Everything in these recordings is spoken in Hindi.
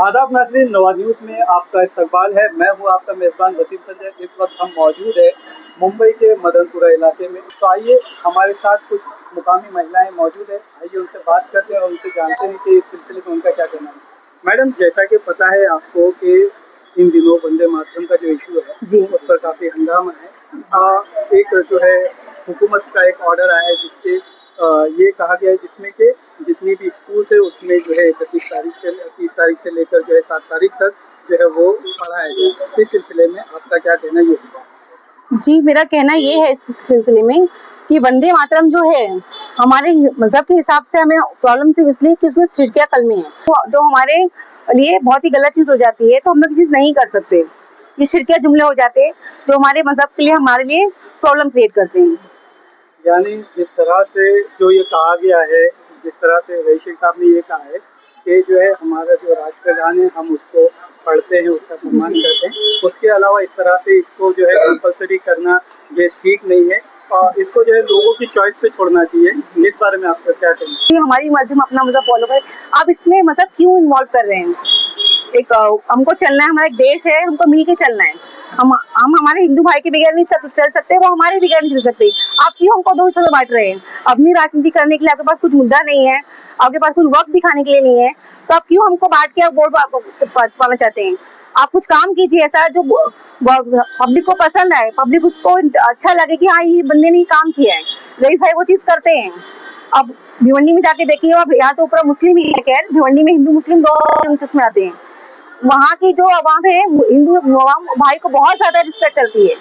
आदाब नाज़रीन, नवाज न्यूज़ में आपका इस्तकबाल है। मैं हूं आपका मेज़बान वसीम संजय। इस वक्त हम मौजूद है मुंबई के मदनपुरा इलाके में। तो आइए, हमारे साथ कुछ मुकामी महिलाएं मौजूद है। आइए उनसे बात करते हैं और उनसे जानते हैं कि इस सिलसिले में उनका क्या कहना है। मैडम, जैसा कि पता है आपको कि इन दिनों वंदे मातरम का जो इशू है उस पर काफ़ी हंगामा है। एक जो है हुकूमत का एक ऑर्डर आया है जिसके ये कहा गया है जिसमें कि जितनी भी स्कूल है उसमें जो है 30 तारीख से लेकर जो है 7 तारीख तक जो है वो पढ़ाया जाए। इस सिलसिले में आपका क्या कहना ये होगा? जी, मेरा कहना ये है इस सिलसिले में कि वंदे मातरम जो है हमारे मजहब के हिसाब से हमें प्रॉब्लम सिर्फ इसलिए कि उसमें शिरकिया कलमे हैं, जो हमारे लिए बहुत ही गलत चीज हो जाती है। तो हम लोग चीज नहीं कर सकते, ये शिरकिया जुमले हो जाते हैं जो हमारे मजहब के लिए हमारे लिए प्रॉब्लम क्रिएट करते हैं। यानी जिस तरह से जो ये कहा गया है, जिस तरह से रईस शेख साहब ने ये कहा है कि जो है हमारा जो राष्ट्रगान है हम उसको पढ़ते हैं, उसका सम्मान करते हैं। उसके अलावा इस तरह से इसको जो है कंपल्सरी करना ये ठीक नहीं है और इसको जो है लोगों की चॉइस पे छोड़ना चाहिए। इस बारे में आपका क्या कहना है? हमारी मर्जी, हम अपना मजहब फॉलो करें। आप इसमें मजहब क्यों इन्वॉल्व कर रहे हैं? एक हमको चलना है, हमारा एक देश है, हमको मिल के चलना है। हम हमारे हिंदू भाई के बगैर नहीं चल सकते, वो हमारे बगैर नहीं चल सकते। आप क्यों हमको दो हिस्सों में बांट रहे हैं? अपनी राजनीति करने के लिए आपके पास कुछ मुद्दा नहीं है, आपके पास कुछ वक्त दिखाने के लिए नहीं है, तो आप क्यों हमको बांट के वोट पाना चाहते हैं? आप कुछ काम कीजिए ऐसा जो पब्लिक को पसंद आए, पब्लिक उसको अच्छा लगे कि हाँ ये बंदे ने काम किया है। रईस भाई वो चीज करते हैं। अब भिवंडी में जाके देखिए, अब यहाँ तो ऊपर मुस्लिम ही है, खैर भिवंडी में हिंदू मुस्लिम दो किस्में आते हैं। वहाँ की जो आवाम है हिंदू आवाम भाई को बहुत ज्यादा रिस्पेक्ट करती है,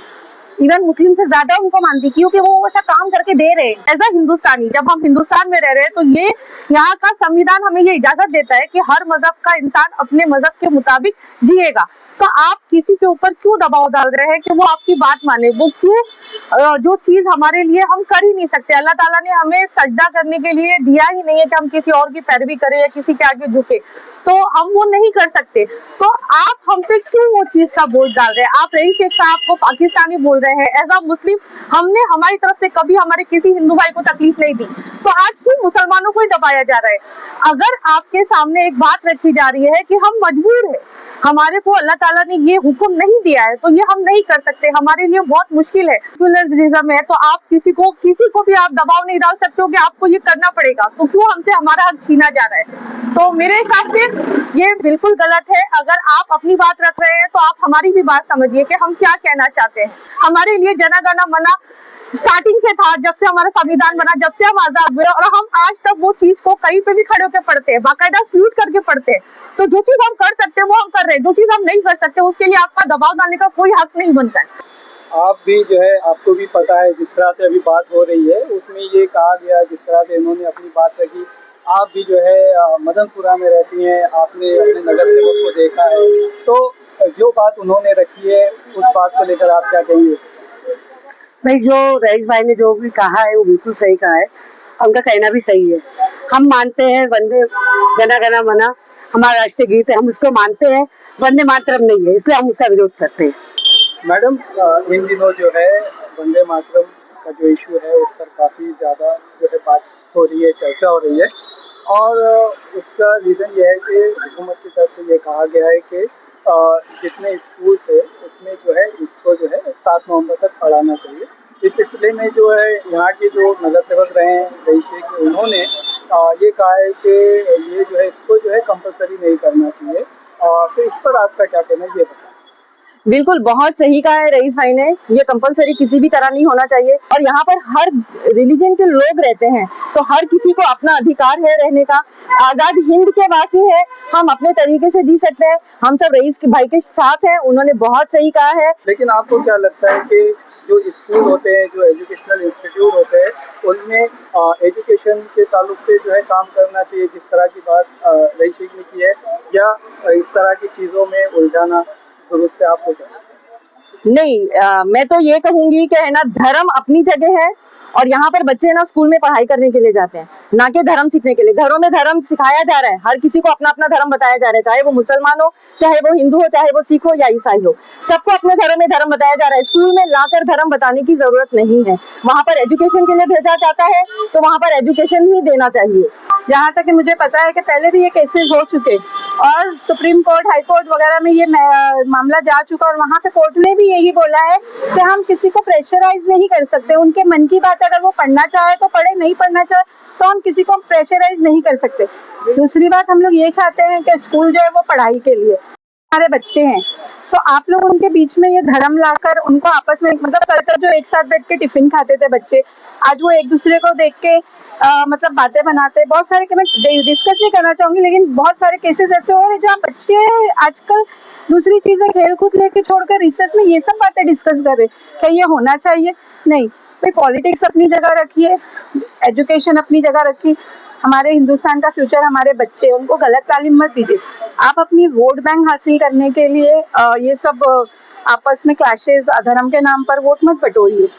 इवन मुस्लिम से ज्यादा उनको मानती है, क्योंकि वो ऐसा काम करके दे रहे हैं। एज अ हिंदुस्तानी, जब हम हिंदुस्तान में रह रहे हैं तो ये यहाँ का संविधान हमें ये इजाजत देता है कि हर मजहब का इंसान अपने मजहब के मुताबिक जिएगा। तो आप किसी के ऊपर क्यों दबाव डाल रहे हैं कि वो आपकी बात माने? वो क्यों जो चीज हमारे लिए हम कर ही नहीं सकते? अल्लाह ताला ने हमें सजदा करने के लिए दिया ही नहीं है कि हम किसी और की पैरवी करें या किसी के आगे झुके, तो हम वो नहीं कर सकते। तो आप हम पे क्यों वो चीज का बोझ डाल रहे हैं? आप रईस शेख साहब को पाकिस्तानी बोल रहे हैं। एज अ मुस्लिम हमने हमारी तरफ से कभी हमारे किसी हिंदू भाई को तकलीफ नहीं दी, तो आज क्यों मुसलमानों को ही दबाया जा रहा है? अगर आपके सामने एक बात रखी जा रही है कि हम मजबूर है, हमारे को अल्लाह ताला ने ये हुक्म नहीं दिया है, तो ये हम नहीं कर सकते, हमारे लिए बहुत मुश्किल है। सेक्युलरिज्म है तो आप किसी को भी आप दबाव नहीं डाल सकते हो कि आपको ये करना पड़ेगा, तो क्यों हमसे हमारा हक छीना जा रहा है? तो मेरे हिसाब से ये बिल्कुल गलत है। अगर आप अपनी बात रख रहे हैं तो आप हमारी भी बात समझिए कि हम क्या कहना चाहते हैं। हमारे लिए जन गण मन स्टार्टिंग से था, जब से हमारा संविधान बना, जब से हम आजाद हुए, और हम आज तक वो चीज को कहीं पे भी खड़े होकर पढ़ते हैं, बाकायदा सल्यूट करके पढ़ते हैं। तो जो चीज हम कर सकते हैं वो हम कर रहे हैं, जो चीज हम नहीं कर सकते उसके लिए आपका दबाव डालने का कोई हक नहीं बनता है। आप भी जो है, आपको भी पता है जिस तरह से अभी बात हो रही है उसमें ये कहा गया, जिस तरह से इन्होंने अपनी बात रखी। आप भी जो है मदनपुरा में रहती हैं, आपने अपने नगर सेवक को देखा है, तो जो बात उन्होंने रखी है उस बात को लेकर आप क्या कहेंगे? भाई, जो रईस भाई ने जो भी कहा है वो बिल्कुल सही कहा है, उनका कहना भी सही है। हम मानते हैं वंदे जन गण मन हमारा राष्ट्रीय गीत है, हम उसको मानते हैं। वंदे मातरम नहीं है, इसलिए हम उसका विरोध करते हैं। मैडम, इन दिनों जो है वंदे मातरम का जो इशू है उस पर काफ़ी ज़्यादा जो है बात हो रही है, चर्चा हो रही है, और उसका रीज़न ये है कि हुकूमत की तरफ से ये कहा गया है कि जितने स्कूल है उसमें जो है इसको जो है 7 नवंबर तक पढ़ाना चाहिए। इस सिलसिले में जो है यहाँ के जो नगर सेवक रहे हैं रईस शेख, उन्होंने ये कहा है कि ये जो है इसको जो है कंपलसरी नहीं करना चाहिए। तो इस पर आपका क्या कहना है, ये बताएं। बिल्कुल बहुत सही कहा है रईस भाई ने, ये कंपलसरी किसी भी तरह नहीं होना चाहिए। और यहाँ पर हर रिलीजन के लोग रहते हैं, तो हर किसी को अपना अधिकार है रहने का। आजाद हिंद के वासी है, हम अपने तरीके से जी सकते हैं। हम सब रईस के भाई के साथ हैं, उन्होंने बहुत सही कहा है। लेकिन आपको क्या लगता है कि जो स्कूल होते हैं, जो एजुकेशनल इंस्टीट्यूट होते हैं, उनमें एजुकेशन के ताल्लुक से जो है काम करना चाहिए, जिस तरह की बात रईस शेख ने की है, या इस तरह की चीज़ों में उलझाना दुरुस्त है? आपको क्या? नहीं, मैं तो ये कहूंगी कि है ना, धर्म अपनी जगह है और यहाँ पर बच्चे ना स्कूल में पढ़ाई करने के लिए जाते हैं। ना कि धर्म सीखने के लिए। घरों में धर्म सिखाया जा रहा है, हर किसी को अपना अपना धर्म बताया जा रहा है, चाहे वो मुसलमान हो, चाहे वो हिंदू हो, चाहे वो सिख हो या ईसाई हो, सबको अपने धर्म में धर्म बताया जा रहा है। स्कूल में लाकर धर्म बताने की जरूरत नहीं है, वहाँ पर एजुकेशन के लिए भेजा जाता है तो वहाँ पर एजुकेशन ही देना चाहिए। जहाँ तक कि मुझे पता है कि पहले भी ये केसेस हो चुके और सुप्रीम कोर्ट, हाई कोर्ट वगैरह में ये मामला जा चुका और वहाँ पे कोर्ट ने भी यही बोला है कि हम किसी को प्रेशराइज नहीं कर सकते, उनके मन की बात अगर वो पढ़ना चाहे तो पढ़े, नहीं पढ़ना चाहे तो हम किसी को प्रेशराइज नहीं कर सकते। दूसरी बात, हम लोग ये चाहते हैं कि स्कूल जो है वो पढ़ाई के लिए, हमारे बच्चे हैं तो आप लोग उनके बीच में ये धर्म लाकर उनको आपस में, मतलब कल तक जो एक साथ बैठ के टिफिन खाते थे बच्चे, आज वो एक दूसरे को देख के मतलब बातें बनाते हैं। बहुत सारे, मैं डिस्कस नहीं करना चाहूंगी, लेकिन बहुत सारे केसेस ऐसे हो रहे हैं जहाँ बच्चे आजकल दूसरी चीजें खेल कूद लेके छोड़कर रिसर्च में ये सब बातें डिस्कस कर रहे हैं। क्या ये होना चाहिए? नहीं भाई, पॉलिटिक्स अपनी जगह रखिए, एजुकेशन अपनी जगह रखिए। हमारे हिंदुस्तान का फ्यूचर हमारे बच्चे, उनको गलत तालीम मत दीजिए। आप अपनी वोट बैंक हासिल करने के लिए ये सब आपस में क्लैशेस, धर्म के नाम पर वोट मत बटोरिए।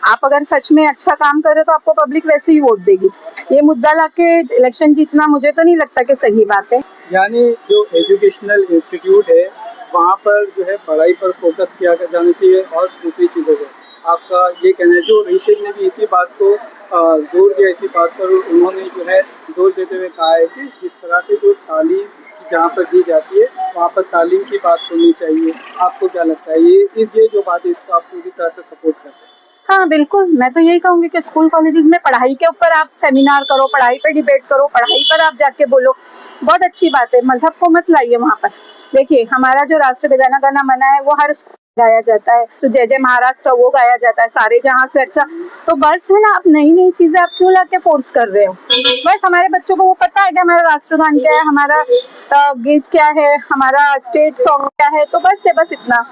आप अगर सच में अच्छा काम कर रहे हो तो आपको पब्लिक वैसे ही वोट देगी। ये मुद्दा लाके इलेक्शन जीतना मुझे तो नहीं लगता कि सही बात है। यानी जो एजुकेशनल इंस्टीट्यूट है वहाँ पर जो है पढ़ाई पर फोकस किया जाना चाहिए और दूसरी चीज़ों पर आपका ये कहना है। जो ऋषिक ने भी इसी बात को जोर दिया, इसी बात पर उन्होंने जो है जोर देते हुए कहा है कि जिस तरह से जो तालीम जहाँ पर दी जाती है वहाँ पर तालीम की बात होनी चाहिए। आपको क्या लगता है ये जो बात है इसको आप पूरी तरह से सपोर्ट करते हैं? हाँ बिल्कुल, मैं तो यही कहूंगी कि स्कूल कॉलेजेस में पढ़ाई के ऊपर आप सेमिनार करो, पढ़ाई पे डिबेट करो, पढ़ाई पर आप जाके बोलो, बहुत अच्छी बात है। मजहब को मत लाइए वहाँ पर। देखिए, हमारा जो राष्ट्र जन गण मन है वो हर गाया जाता है, तो जय जय महाराष्ट्र वो गाया जाता है, सारे जहाँ से अच्छा। तो बस है ना, आप नई नई चीजें आप क्यों लाके फोर्स कर रहे हो? बस हमारे बच्चों को वो पता है कि हमारा राष्ट्रगान क्या है, हमारा गीत क्या है, हमारा स्टेट सॉन्ग क्या है, तो बस से बस इतना।